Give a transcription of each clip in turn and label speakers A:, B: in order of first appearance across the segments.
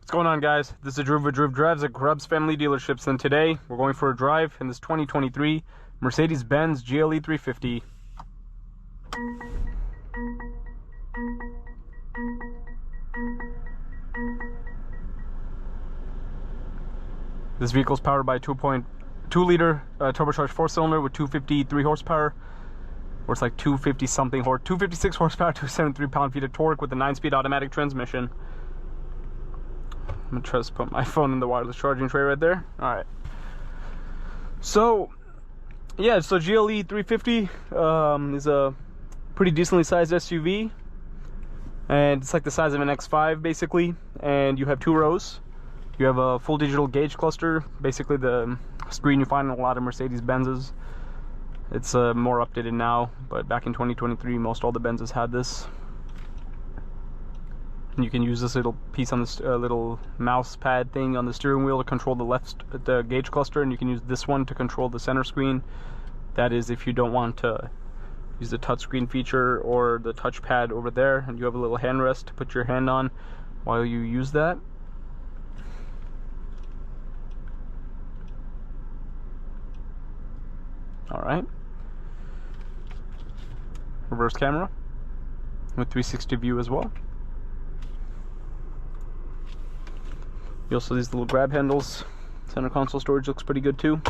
A: What's going on, guys? This is Drew with Drew Drives at Grubbs Family Dealerships, and today we're going for a drive in this 2023 Mercedes-Benz GLE 350. This vehicle is powered by a 2.2-liter turbocharged 4-cylinder with 253 horsepower, or it's like 250 something, 256 horsepower, 273 pound-feet of torque with a 9-speed automatic transmission. I'm gonna try to put my phone in the wireless charging tray right there. All right. So, yeah, so GLE 350 is a pretty decently sized SUV, and it's like the size of an X5 basically. And you have 2 rows. You have a full digital gauge cluster, basically the screen you find in a lot of Mercedes-Benzes. It's more updated now, but back in 2023, most all the Benzes had this. And you can use this little piece on this little mouse pad thing on the steering wheel to control the gauge cluster, and you can use this one to control the center screen. That is if you don't want to use the touchscreen feature or the touchpad over there, and you have a little handrest to put your hand on while you use that. All right. Reverse camera with 360 view as well. You also have these little grab handles. Center console storage looks pretty good too.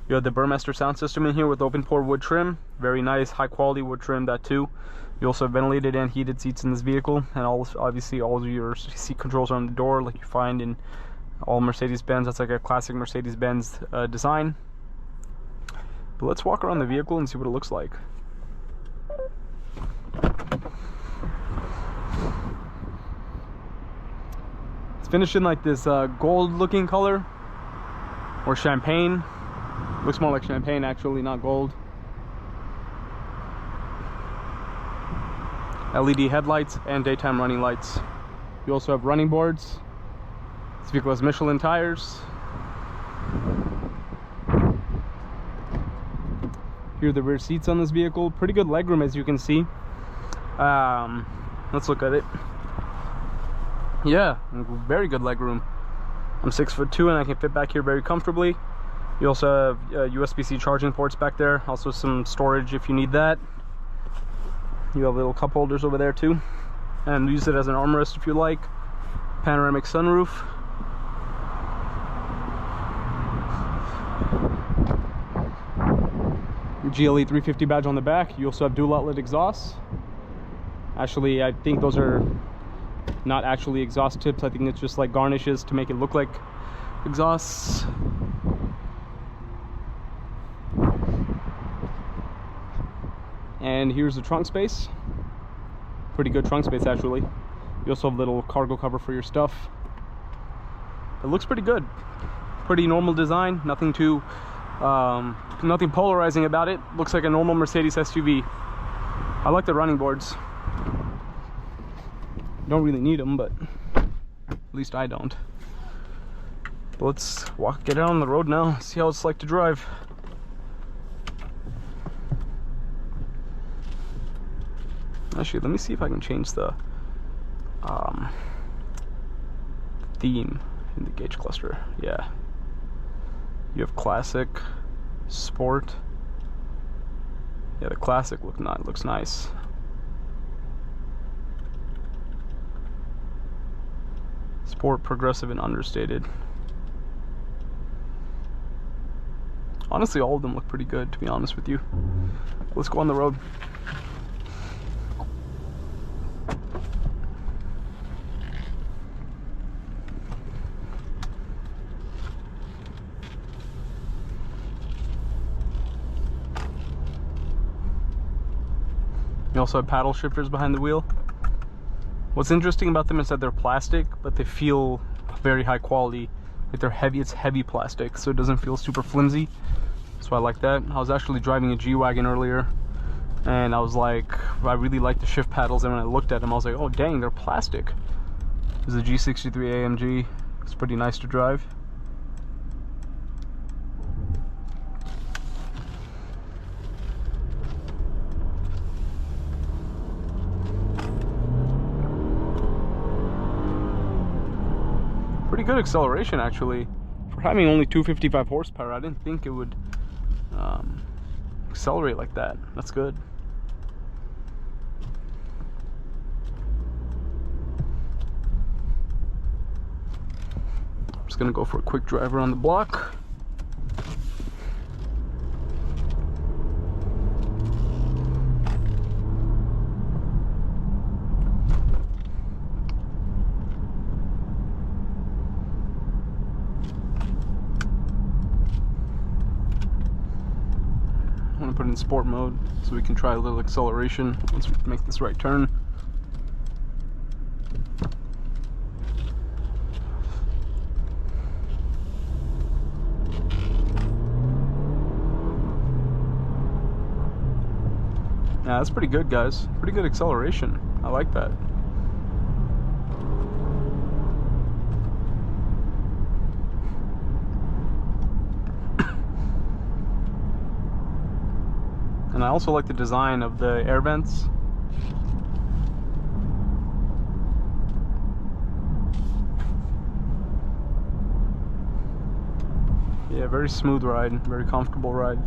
A: You have the Burmester sound system in here with open pore wood trim. Very nice, high quality wood trim, that too. You also have ventilated and heated seats in this vehicle, and obviously all of your seat controls are on the door like you find in all Mercedes-Benz. That's like a classic Mercedes-Benz design. But let's walk around the vehicle and see what it looks like. Finished in like this gold looking color, or champagne. Looks more like champagne actually, not gold. LED headlights and daytime running lights. You also have running boards. This vehicle has Michelin tires. Here are the rear seats on this vehicle. Pretty good legroom, as you can see. Let's look at it. Yeah, very good legroom. I'm 6'2" and I can fit back here very comfortably. You also have USB-C charging ports back there. Also some storage if you need that. You have little cup holders over there too, and use it as an armrest if you like. Panoramic sunroof. GLE 350 badge on the back. You also have dual outlet exhausts. Actually, I think those are not actually exhaust tips. I think it's just like garnishes to make it look like exhausts. And here's the trunk space. Pretty good trunk space actually. You also have a little cargo cover for your stuff. It looks pretty good. Pretty normal design. Nothing too nothing polarizing about it. Looks like a normal Mercedes SUV. I like the running boards. Don't really need them, but at least I don't. But let's get out on the road now, see how it's like to drive. Actually, let me see if I can change the theme in the gauge cluster. Yeah, you have classic, sport. Yeah, the classic looks nice. Sport, progressive, and understated. Honestly, all of them look pretty good, to be honest with you. Let's go on the road. You also have paddle shifters behind the wheel. What's interesting about them is that they're plastic, but they feel very high quality. Like they're heavy, it's heavy plastic, so it doesn't feel super flimsy. So I like that. I was actually driving a G-Wagon earlier, and I was like, I really like the shift paddles, and when I looked at them, I was like, oh dang, they're plastic. This is a G63 AMG. It's pretty nice to drive. Pretty good acceleration actually. For having only 255 horsepower, I didn't think it would accelerate like that. That's good. I'm just gonna go for a quick drive around the block. I'm gonna put it in sport mode so we can try a little acceleration once we make this right turn. Yeah, that's pretty good, guys. Pretty good acceleration. I like that. And I also like the design of the air vents. Yeah, very smooth ride, very comfortable ride,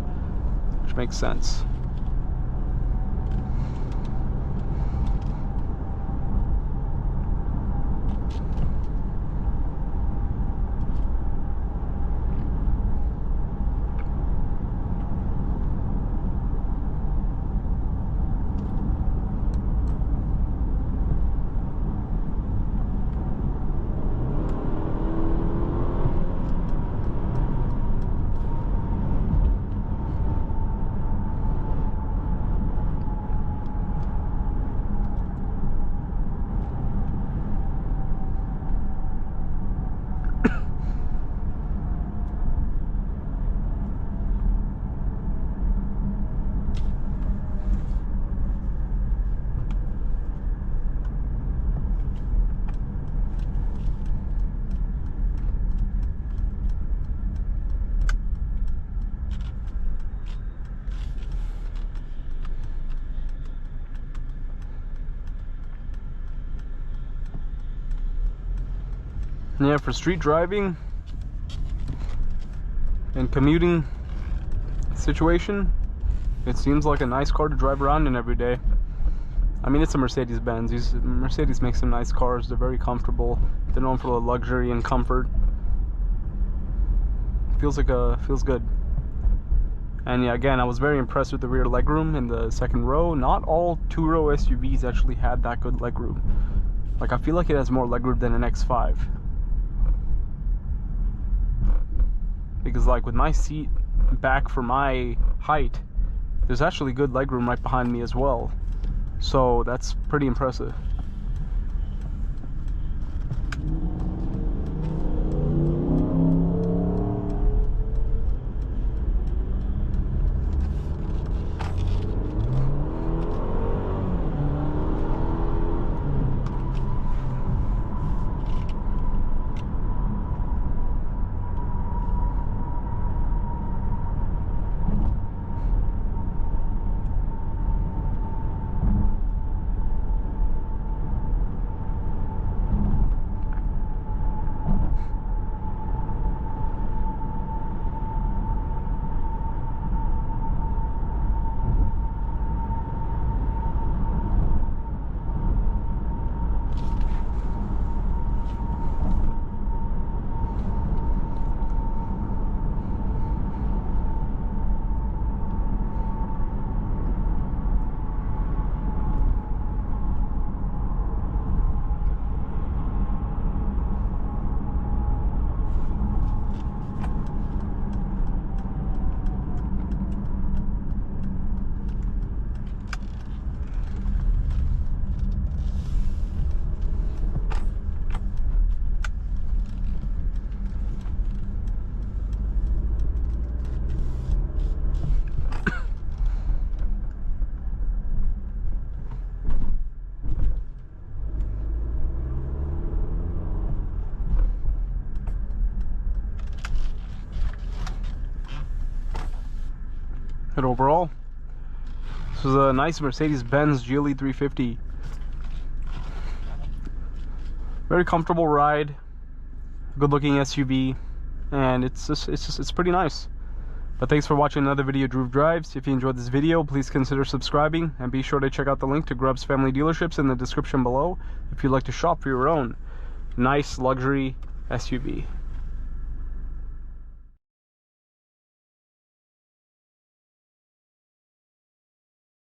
A: which makes sense. Yeah, for street driving and commuting situation, it seems like a nice car to drive around in every day. I mean, it's a Mercedes-Benz. Mercedes makes some nice cars. They're very comfortable. They're known for the luxury and comfort. Feels good. And yeah, again, I was very impressed with the rear legroom in the second row. Not all two-row SUVs actually had that good legroom. Like, I feel like it has more legroom than an X5. Because like with my seat back for my height, there's actually good legroom right behind me as well. So that's pretty impressive. And overall, this was a nice Mercedes-Benz GLE 350. Very comfortable ride. good looking SUV, and it's pretty nice. But thanks for watching another video of Drew Drives. If you enjoyed this video, please consider subscribing, and be sure to check out the link to Grubbs Family Dealerships in the description below if you'd like to shop for your own nice luxury SUV.